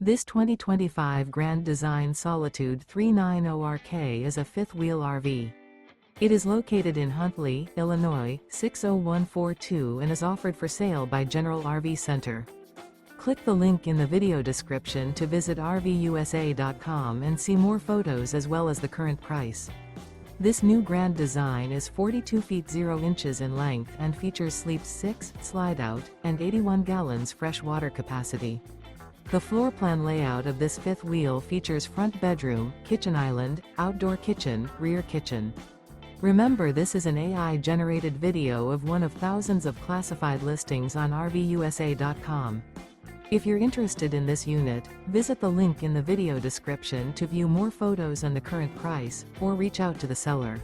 This 2025 Grand Design Solitude 390RK is a fifth-wheel RV. It is located in Huntley, Illinois, 60142 and is offered for sale by General RV Center. Click the link in the video description to visit RVUSA.com and see more photos as well as the current price. This new Grand Design is 42 feet 0 inches in length and features sleep 6, slide-out, and 81 gallons fresh water capacity. The floor plan layout of this fifth wheel features front bedroom, kitchen island, outdoor kitchen, rear kitchen. Remember, this is an AI-generated video of one of thousands of classified listings on RVUSA.com. If you're interested in this unit, visit the link in the video description to view more photos and the current price, or reach out to the seller.